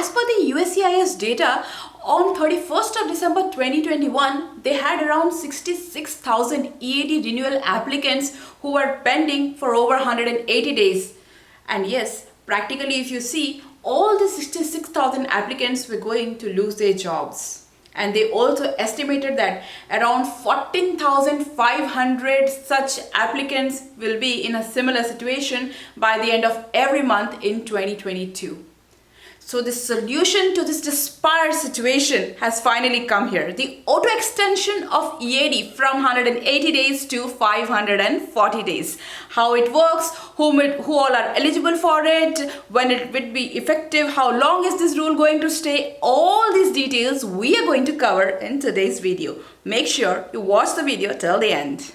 as per the USCIS data, on 31st of December 2021, they had around 66,000 EAD renewal applicants who were pending for over 180 days. And yes, practically if you see, all the 66,000 applicants were going to lose their jobs. And they also estimated that around 14,500 such applicants will be in a similar situation by the end of every month in 2022. So the solution to this despair situation has finally come here. The auto extension of EAD from 180 days to 540 days. How it works, who all are eligible for it, when it will be effective, how long is this rule going to stay, all these details we are going to cover in today's video. Make sure you watch the video till the end.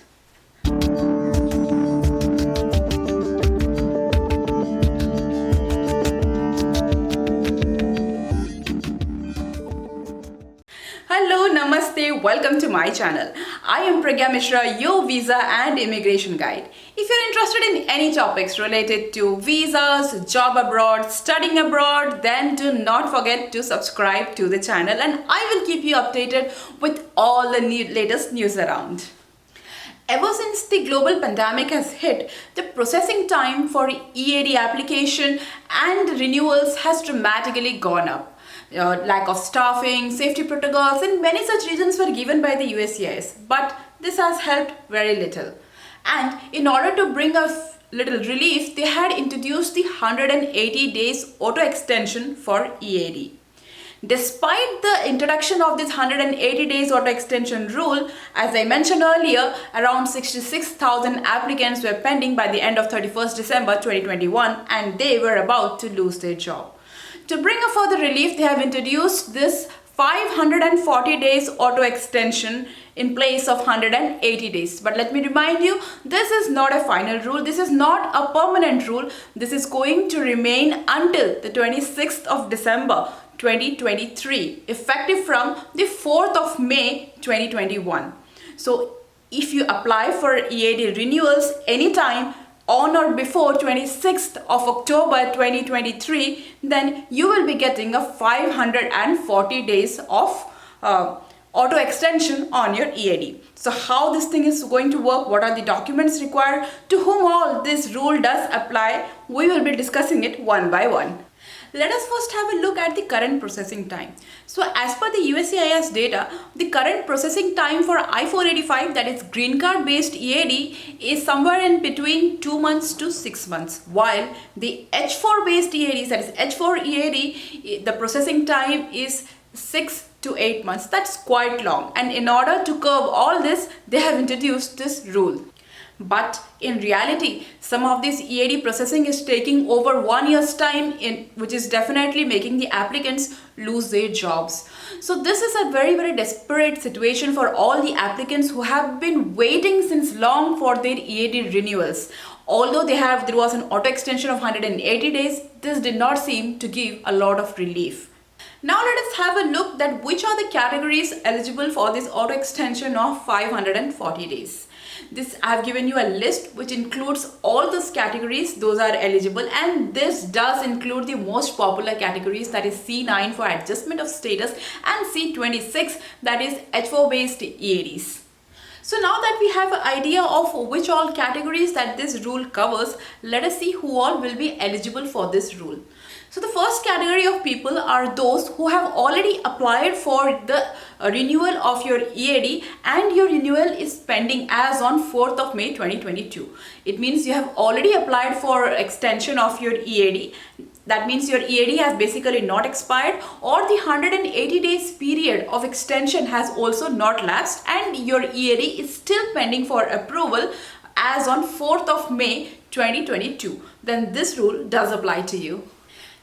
Hello, namaste, welcome to my channel. I am Pragya Mishra, your visa and immigration guide. If you're interested in any topics related to visas, job abroad, studying abroad, then do not forget to subscribe to the channel and I will keep you updated with all the latest news around. Ever since the global pandemic has hit, the processing time for EAD application and renewals has dramatically gone up. Lack of staffing, safety protocols and many such reasons were given by the USCIS, but this has helped very little. And in order to bring a little relief, they had introduced the 180 days auto extension for EAD. Despite the introduction of this 180 days auto extension rule, as I mentioned earlier, around 66,000 applicants were pending by the end of 31st December 2021 and they were about to lose their job. To bring a further relief, they have introduced this 540 days auto extension in place of 180 days. But let me remind you, this is not a final rule. This is not a permanent rule. This is going to remain until the 26th of December 2023, effective from the 4th of May 2021. So if you apply for EAD renewals anytime on or before 26th of October 2023, then you will be getting a 540 days of auto extension on your EAD. So how this thing is going to work, what are the documents required, to whom all this rule does apply, we will be discussing it one by one. Let us first have a look at the current processing time. So as per the USCIS data, the current processing time for I-485, that is green card based EAD, is somewhere in between 2 months to 6 months, while the H4 based EADs, that is H4 EAD, the processing time is 6 to 8 months. That's quite long, and in order to curb all this, they have introduced this rule. But in reality, some of this EAD processing is taking over 1 year's time, which is definitely making the applicants lose their jobs. So this is a very desperate situation for all the applicants who have been waiting since long for their EAD renewals. Although there was an auto extension of 180 days, this did not seem to give a lot of relief. Now let us have a look at which are the categories eligible for this auto extension of 540 days. I have given you a list which includes all those categories, those are eligible, and this does include the most popular categories, that is C9 for adjustment of status and C26, that is H4 based EADs. So now that we have an idea of which all categories that this rule covers, let us see who all will be eligible for this rule. So the first category of people are those who have already applied for the renewal of your EAD and your renewal is pending as on 4th of May 2022. It means you have already applied for extension of your EAD. That means your EAD has basically not expired, or the 180 days period of extension has also not lapsed and your EAD is still pending for approval as on 4th of May 2022. Then this rule does apply to you.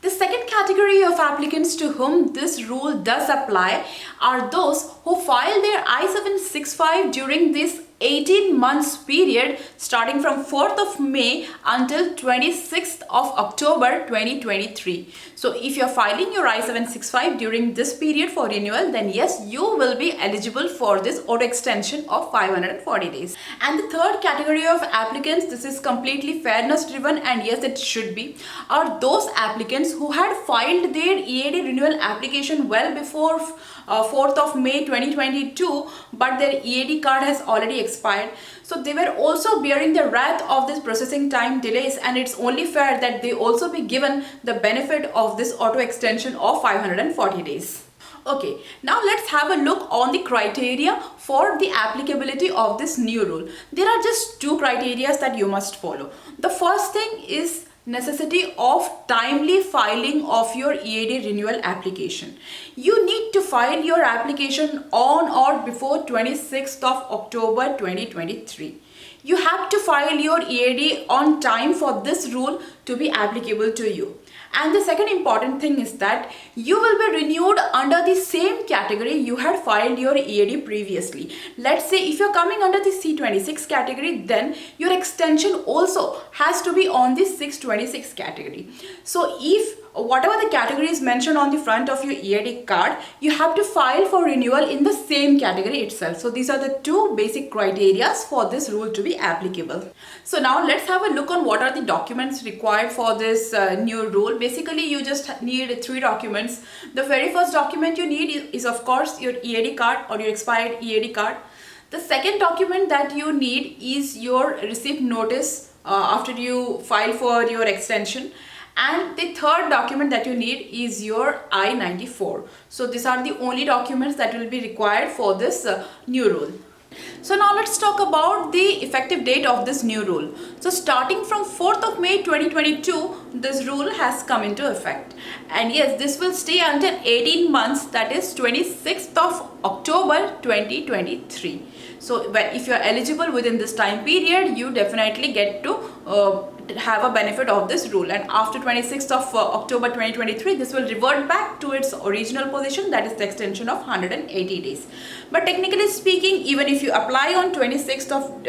The second category of applicants to whom this rule does apply are those who filed their I-765 during this 18 months period starting from 4th of May until 26th of October 2023. So if you're filing your I-765 during this period for renewal, then yes, you will be eligible for this auto extension of 540 days. And the third category of applicants, this is completely fairness driven, and yes, it should be, are those applicants who had filed their EAD renewal application well before 4th of May 2022, but their EAD card has already expired. So they were also bearing the wrath of this processing time delays, and it's only fair that they also be given the benefit of this auto extension of 540 days. Okay, now let's have a look on the criteria for the applicability of this new rule. There are just two criteria that you must follow. The first thing is necessity of timely filing of your EAD renewal application. You need to file your application on or before 26th of October 2023. You have to file your EAD on time for this rule to be applicable to you. And the second important thing is that you will be renewed under the same category you had filed your EAD previously. Let's say if you're coming under the C26 category, then your extension also has to be on the 626 category. So if whatever the category is mentioned on the front of your EAD card, you have to file for renewal in the same category itself. So these are the two basic criteria for this rule to be applicable. So now let's have a look on what are the documents required for this new rule. Basically, you just need 3 documents. The very first document you need is of course your EAD card or your expired EAD card. The second document that you need is your receipt notice after you file for your extension. And the third document that you need is your I-94. So these are the only documents that will be required for this new rule. So now let's talk about the effective date of this new rule. So starting from 4th of May 2022, this rule has come into effect. And yes, this will stay until 18 months, that is 26th of October 2023. So if you are eligible within this time period, you definitely get to have a benefit of this rule, and after 26th of October 2023, this will revert back to its original position, that is the extension of 180 days. But technically speaking, even if you apply on 26th of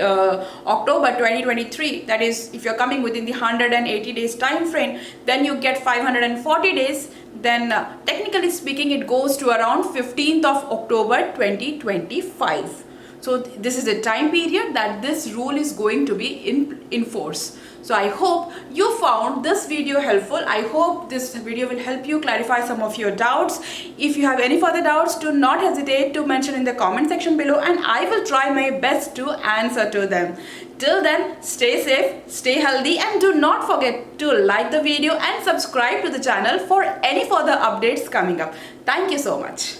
October 2023, that is if you're coming within the 180 days time frame, then you get 540 days. Then technically speaking, it goes to around 15th of October 2025. So this is the time period that this rule is going to be in force. So I hope you found this video helpful. I hope this video will help you clarify some of your doubts. If you have any further doubts, do not hesitate to mention in the comment section below, and I will try my best to answer to them. Till then, stay safe, stay healthy, and do not forget to like the video and subscribe to the channel for any further updates coming up. Thank you so much.